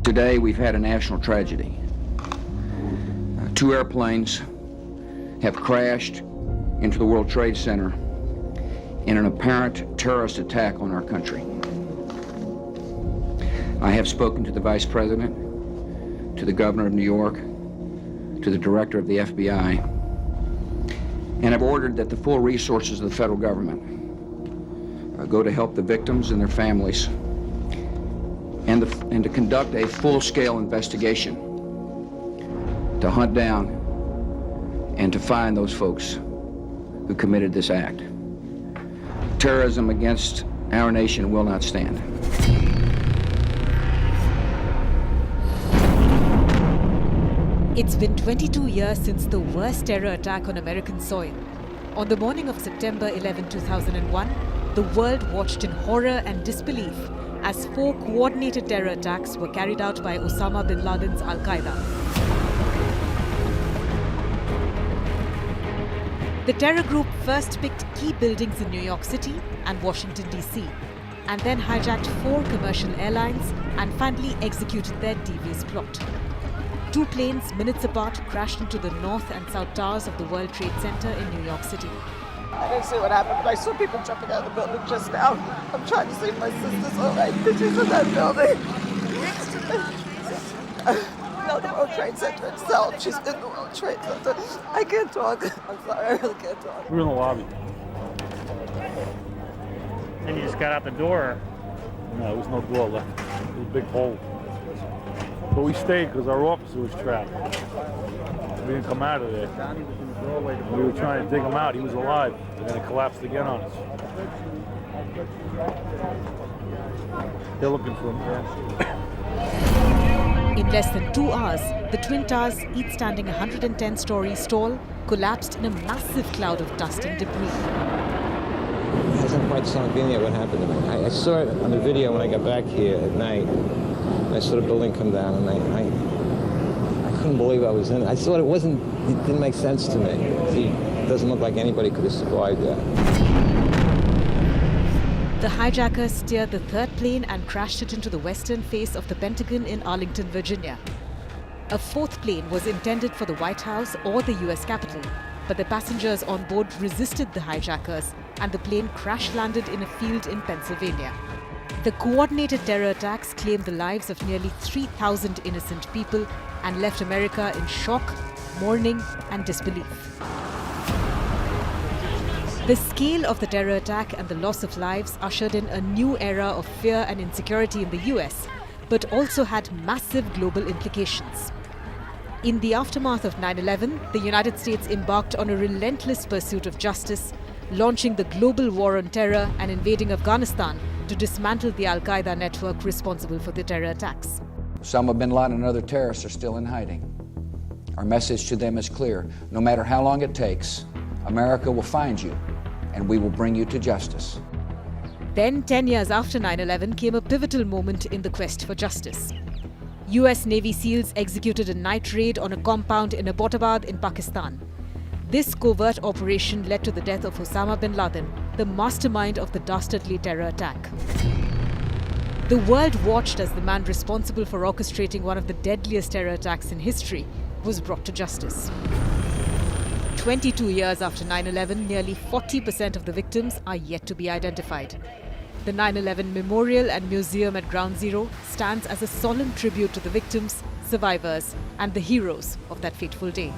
Today, we've had a national tragedy. Two airplanes have crashed into the World Trade Center in an apparent terrorist attack on our country. I have spoken to the Vice President, to the Governor of New York, to the Director of the FBI, and have ordered that the full resources of the federal government go to help the victims and their families and to conduct a full-scale investigation to hunt down and to find those folks who committed this act. Terrorism against our nation will not stand. It's been 22 years since the worst terror attack on American soil. On the morning of September 11, 2001, the world watched in horror and disbelief as 4 coordinated terror attacks were carried out by Osama bin Laden's Al-Qaeda. The terror group first picked key buildings in New York City and Washington, D.C., and then hijacked 4 commercial airlines and finally executed their devious plot. 2 planes, minutes apart, crashed into the north and south towers of the World Trade Center in New York City. I didn't see what happened, but I saw people jumping out of the building just now. I'm trying to see if my sister's all right, because she's in that building. No, the World Trade Center itself. She's in the World Trade Center. I can't talk. I'm sorry, I really can't talk. We're in the lobby. And you just got out the door. No, there was no door left. It was a big hole. But we stayed because our officer was trapped. We didn't come out of there. We were trying to dig him out. He was alive. And then it collapsed again on us. They're looking for him. Yeah. In less than 2 hours, the Twin Towers, each standing 110 stories tall, collapsed in a massive cloud of dust and debris. It hasn't quite sunk in yet what happened to me. I saw it on the video when I got back here at night. I saw the building come down, and I couldn't believe I was in it. I thought it didn't make sense to me. It doesn't look like anybody could have survived that. The hijackers steered the 3rd plane and crashed it into the western face of the Pentagon in Arlington, Virginia. A 4th plane was intended for the White House or the US Capitol, but the passengers on board resisted the hijackers and the plane crash-landed in a field in Pennsylvania. The coordinated terror attacks claimed the lives of nearly 3,000 innocent people and left America in shock, mourning, and disbelief. The scale of the terror attack and the loss of lives ushered in a new era of fear and insecurity in the US, but also had massive global implications. In the aftermath of 9/11, the United States embarked on a relentless pursuit of justice, launching the global war on terror and invading Afghanistan to dismantle the Al-Qaeda network responsible for the terror attacks. Osama bin Laden and other terrorists are still in hiding. Our message to them is clear. No matter how long it takes, America will find you, and we will bring you to justice. Then, 10 years after 9/11, came a pivotal moment in the quest for justice. US Navy SEALs executed a night raid on a compound in Abbottabad in Pakistan. This covert operation led to the death of Osama bin Laden, the mastermind of the dastardly terror attack. The world watched as the man responsible for orchestrating one of the deadliest terror attacks in history was brought to justice. 22 years after 9/11, nearly 40% of the victims are yet to be identified. The 9/11 Memorial and Museum at Ground Zero stands as a solemn tribute to the victims, survivors, and the heroes of that fateful day.